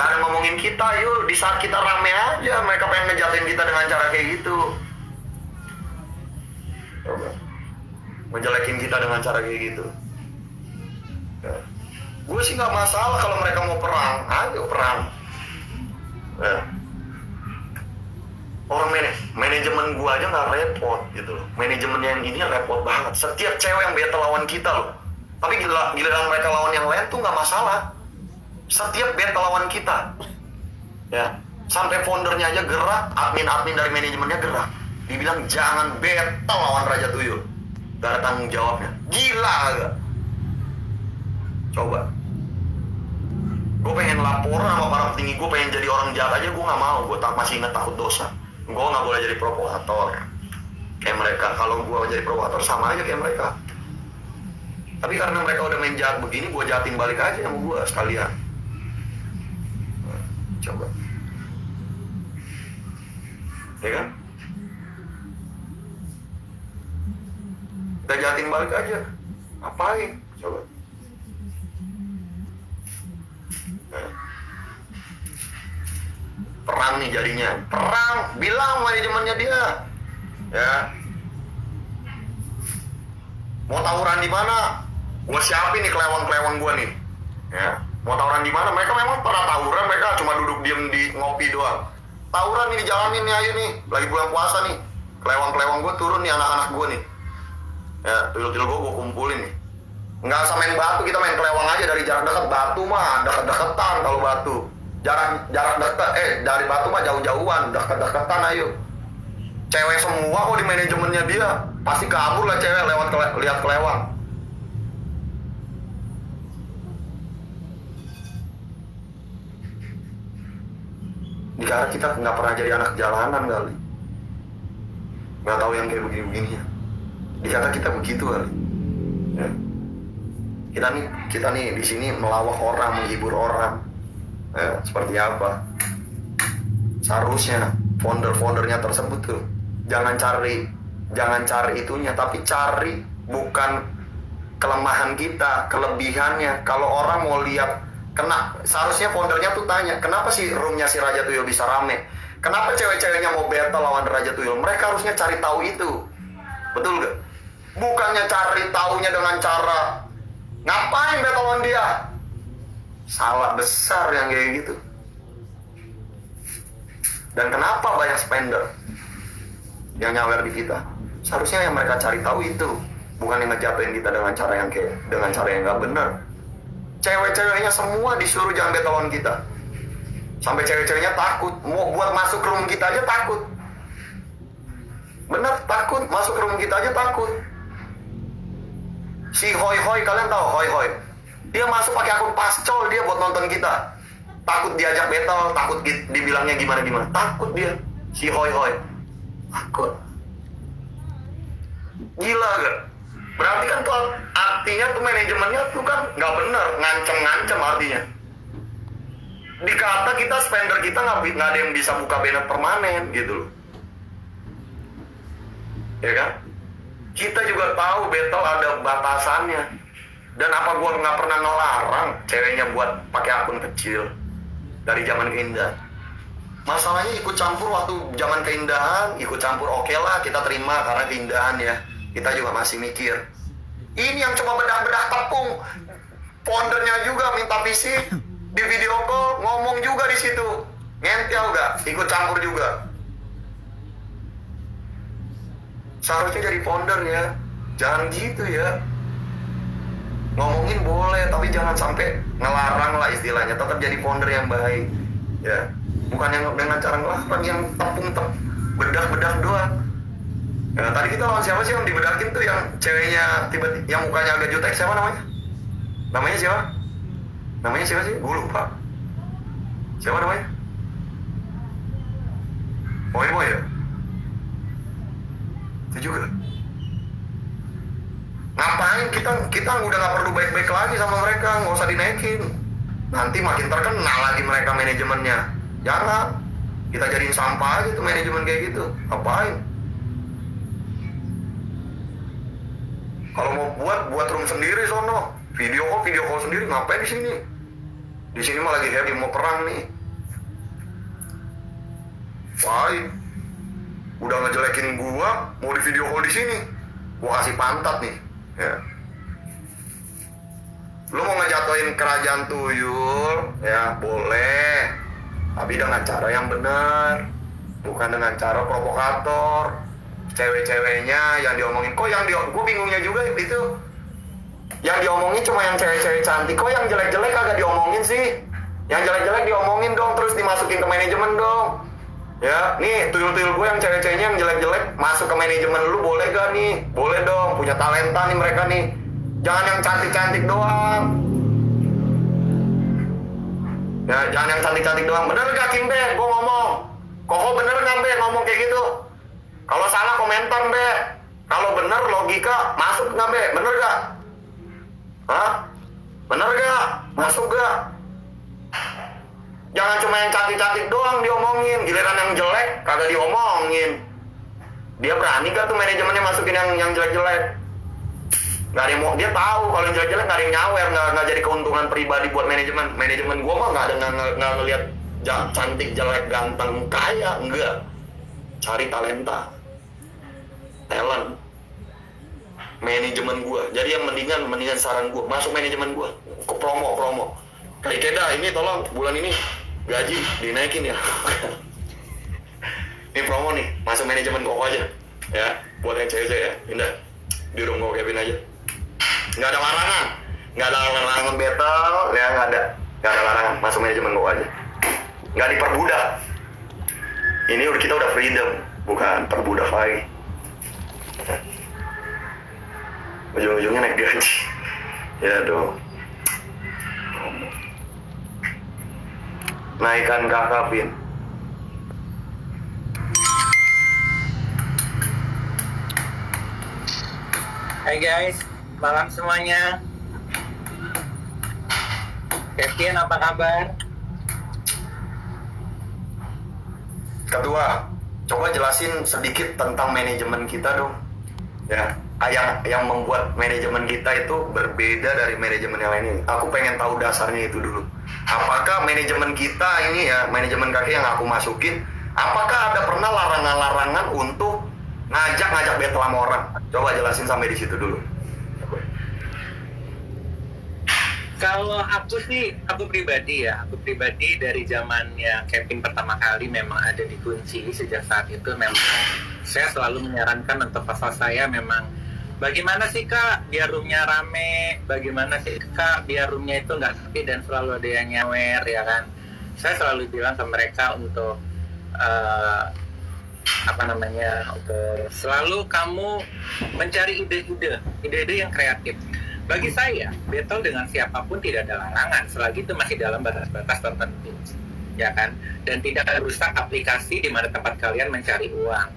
Nggak ada ngomongin kita, yuk. Di saat kita rame aja, mereka pengen ngejatuhin kita dengan cara kayak gitu. Coba. Ngejelekin kita dengan cara kayak gitu. Ya. Gue sih nggak masalah kalau mereka mau perang, ayo perang. Ya. Orang manajemen gue aja nggak repot gitu loh. Manajemen yang ini repot banget. Setiap cewek yang battle lawan kita loh. Tapi giliran mereka lawan yang lain tuh nggak masalah. Setiap battle lawan kita, ya sampai foundernya aja gerak, admin dari manajemennya gerak. Dibilang jangan battle lawan Raja Tuyul. Gak ada tanggung jawabnya. Gila gak? Coba. Gue pengen laporan sama para petinggi, gue pengen jadi orang jahat aja, gue gak mau. Gue masih ingat takut dosa. Gue gak boleh jadi provokator kayak mereka. Kalau gue jadi provokator sama aja kayak mereka. Tapi karena mereka udah main jahat begini, gue jahatin balik aja sama gue sekalian. Coba. Ya kan? Kita jahatin balik aja. Apain? Coba. Perang nih jadinya. Perang. Bilang manajemennya dia. Ya. Mau tawuran di mana? Gue siapin nih kelewang-kelewang gue nih. Ya. Mau tawuran di mana? Mereka memang pernah tawuran, mereka cuma duduk diem di ngopi doang. Tawuran nih dijalanin nih, ayo nih. Lagi bulan puasa nih. Kelewang-kelewang gue turun nih, anak-anak gue nih. Ya, tuyul-tuyul gue kumpulin nih. Nggak usah main batu, kita main kelewang aja dari jarak dekat. Batu mah deket-deketan kalau batu. Jarak dekat, dari batu mah jauh-jauhan, deket-deketan ayo. Cewek semua kok di manajemennya dia. Pasti kabur lah cewek lewat lihat kelewang. Dikira kita nggak pernah jadi anak jalanan kali, nggak tahu yang kayak begini-begini ya. Dikata kita begitu kali. Ya. Kita nih di sini melawak orang, menghibur orang. Ya, seperti apa? Seharusnya founder-foundernya tersebut tuh jangan cari itunya, tapi cari bukan kelemahan kita, kelebihannya. Kalau orang mau lihat. Seharusnya foundernya tuh tanya, kenapa sih roomnya si Raja Tuyul bisa rame? Kenapa cewek-ceweknya mau battle lawan Raja Tuyul? Mereka harusnya cari tahu itu. Betul gak? Bukannya cari taunya dengan cara ngapain battle lawan dia? Salah besar yang kayak gitu. Dan kenapa banyak spender yang nyawer di kita? Seharusnya yang mereka cari tahu itu, bukan yang ngejatuhin kita dengan cara yang gak benar. Cewek-ceweknya semua disuruh jangan battle lawan kita. Sampai cewek-ceweknya takut. Mau buat masuk room kita aja takut. Bener, takut. Masuk room kita aja takut. Si Hoi Hoi, kalian tahu Hoi Hoi? Dia masuk pakai akun pascol dia buat nonton kita. Takut diajak battle, takut dibilangnya gimana-gimana. Takut dia. Si Hoi Hoi. Takut. Gila gak? Berarti kan tuh artinya tuh manajemennya tuh kan nggak bener, ngancem artinya. Dikata kita spender kita nggak ada yang bisa buka banner permanen gitu loh. Ya kan? Kita juga tahu battle ada batasannya. Dan apa gua nggak pernah ngelarang ceweknya buat pakai akun kecil dari zaman keindahan. Masalahnya ikut campur waktu zaman keindahan, ikut campur oke lah kita terima karena keindahan ya. Kita juga masih mikir. Ini yang cuma bedah-bedah tepung. Foundernya juga minta fisik di video call, ngomong juga di situ. Ngentel gak? Ikut campur juga. Seharusnya jadi founder ya. Jangan gitu ya. Ngomongin boleh, tapi jangan sampai ngelarang lah istilahnya. Tetap jadi founder yang baik. Ya. Bukan yang dengan cara ngelarang yang tepung bedah-bedah doang. Nah, tadi kita lawan siapa sih yang dibedakin tuh, yang ceweknya tiba-tiba yang mukanya agak jutek, siapa namanya? Namanya siapa sih? Gue lupa. Siapa namanya? Moy ya? Itu juga. Ngapain kita udah nggak perlu baik-baik lagi sama mereka, nggak usah dinaikin. Nanti makin terkenal lagi mereka manajemennya. Jangan. Kita jadiin sampah aja tuh manajemen kayak gitu. Ngapain? Kalau mau buat room sendiri sono, video call sendiri, ngapain di sini? Di sini mah lagi happy mau perang nih. Wah, udah ngejelekin gua, mau di video call di sini. Gua kasih pantat nih. Ya. Lu mau ngejatuhin kerajaan tuyul, ya boleh. Tapi dengan cara yang benar, bukan dengan cara provokator. Cewek-ceweknya yang diomongin, kok yang gue bingungnya juga itu. Yang diomongin cuma yang cewek-cewek cantik, kok yang jelek-jelek kagak diomongin sih? Yang jelek-jelek diomongin dong, terus dimasukin ke manajemen dong. Ya, nih tuyul-tuyul gue yang cewek-ceweknya yang jelek-jelek masuk ke manajemen lu boleh gak nih? Boleh dong, punya talenta nih mereka nih. Jangan yang cantik-cantik doang. Ya, jangan yang cantik-cantik doang. Bener gak Kim Be? Gue ngomong. Koko bener gak Be ngomong kayak gitu? Kalau salah komentar Be. Kalau bener logika masuk gak Be? Bener gak? Hah? Bener gak? Masuk gak? Jangan cuma yang cantik-cantik doang diomongin. Giliran yang jelek kagak diomongin. Dia berani gak tuh manajemennya masukin yang jelek-jelek? Gak ada yang mau, dia tahu kalau yang jelek-jelek gak ada yang nyawer, gak jadi keuntungan pribadi buat manajemen. Manajemen gue mah gak ada nggak ngelihat cantik, jelek, ganteng, kaya, enggak. Cari talenta, talent. Manajemen gue. Jadi yang mendingan saran gue masuk manajemen gue. Ke promo. Kayak Keda ini tolong bulan ini gaji dinaikin ya. Ini promo nih, masuk manajemen Koko aja. Ya, buat yang cewek-cewek ya, pindah di room Koko Kevin aja. Nggak ada larangan battle, ya nggak ada larangan, masuk manajemen Koko aja. Nggak diperbudak. Ini kita udah freedom, bukan perbudak lagi. Ujung-ujungnya naik gaji. Ya dong. Naikkan kakak, Pin. Hai guys, malam semuanya. Kevin, apa kabar? Ketua, coba jelasin sedikit tentang manajemen kita dong. Ya, yang membuat manajemen kita itu berbeda dari manajemen yang lain ini. Aku pengen tahu dasarnya itu dulu. Apakah manajemen kita ini ya, manajemen kaki yang aku masukin, apakah ada pernah larangan-larangan untuk ngajak battle sama orang? Coba jelasin sampai di situ dulu. Kalau aku pribadi dari zamannya Kevin pertama kali memang ada di kunci. Sejak saat itu memang saya selalu menyarankan untuk pasal saya memang bagaimana sih Kak biar roomnya rame, bagaimana sih Kak biar roomnya itu nggak sepi dan selalu ada yang nyawer ya kan. Saya selalu bilang ke mereka untuk untuk selalu kamu mencari ide-ide yang kreatif. Bagi saya, battle dengan siapapun tidak ada larangan selagi itu masih dalam batas-batas tertentu, ya kan? Dan tidak merusak aplikasi di mana tempat kalian mencari uang.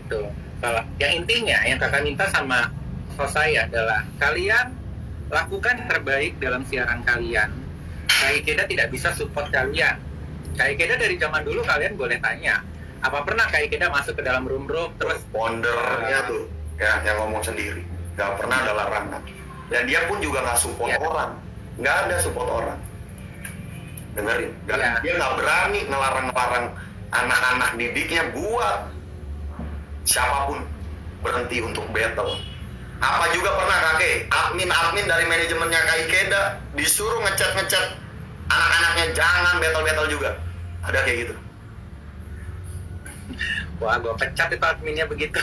Itu. Kalau yang intinya yang kakak minta sama saya adalah kalian lakukan terbaik dalam siaran kalian. Kaikeda tidak bisa support kalian. Kaikeda dari zaman dulu kalian boleh tanya, apa pernah Kaikeda masuk ke dalam room terus foundernya tuh ya yang ngomong sendiri, nggak pernah ada larangan. Dan dia pun juga nggak support orang, nggak ada support orang. Dengerin, dia nggak berani ngelarang anak-anak didiknya buat siapapun berhenti untuk battle. Apa juga pernah kakek admin dari manajemennya Kaikeda disuruh ngecat anak-anaknya jangan battle juga, ada kayak gitu. Wah, gue pecat itu adminnya begitu.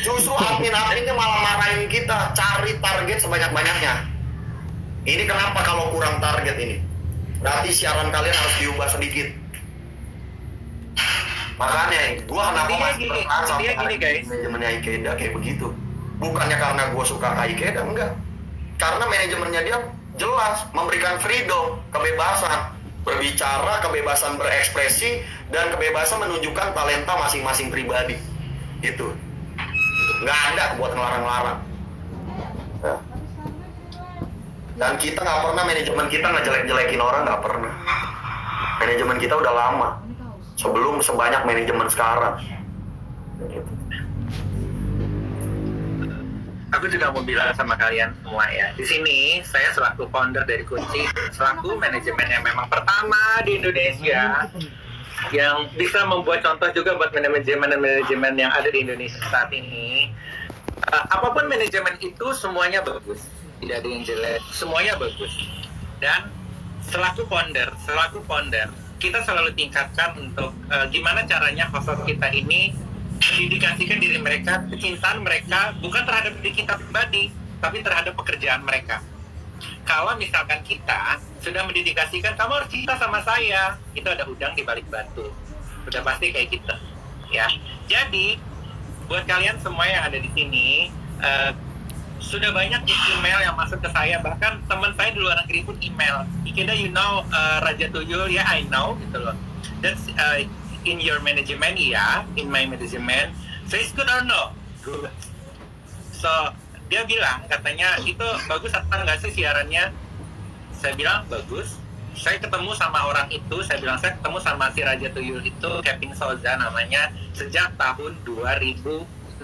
Justru adminnya malah marahin kita, cari target sebanyak-banyaknya. Ini kenapa kalau kurang target ini? Berarti siaran kalian harus diubah sedikit. Makanya, gue kenapa masih bertahan sampai manajemennya Aikeda kayak begitu. Bukannya karena gue suka Aikeda, enggak. Karena manajemennya dia jelas, memberikan freedom, kebebasan berbicara, kebebasan berekspresi, dan kebebasan menunjukkan talenta masing-masing pribadi. Itu nggak ada buat ngelarang-larang. Ya. Dan kita nggak pernah, manajemen kita ngejelek-jelekin orang, nggak pernah. Manajemen kita udah lama, sebelum sebanyak manajemen sekarang. Gitu. aku juga mau bilang sama kalian semua ya. Di sini saya selaku founder dari Kunci, selaku manajemen yang memang pertama di Indonesia yang bisa membuat contoh juga buat manajemen yang ada di Indonesia saat ini. Apapun manajemen itu semuanya bagus, tidak ada yang jelek, semuanya bagus. Dan selaku founder, kita selalu tingkatkan untuk gimana caranya host kita ini mendedikasikan diri mereka, kecintaan mereka bukan terhadap diri kita pribadi, tapi terhadap pekerjaan mereka. Kalau misalkan kita sudah mendedikasikan, kamu harus cinta sama saya, itu ada udang di balik batu, udah pasti kayak gitu, ya. Jadi buat kalian semua yang ada di sini, sudah banyak email yang masuk ke saya, bahkan teman saya di luar negeri pun email. Ikeda, you know Raja Tuyul, ya I know, gitu loh. That's in your management, ya, in my management. So it's good or no? Good. So dia bilang, katanya itu bagus atau enggak sih siarannya? Saya bilang bagus. Saya ketemu sama orang itu, saya bilang saya ketemu sama si Raja Tuyul itu, Kevin Souza namanya, sejak tahun 2016.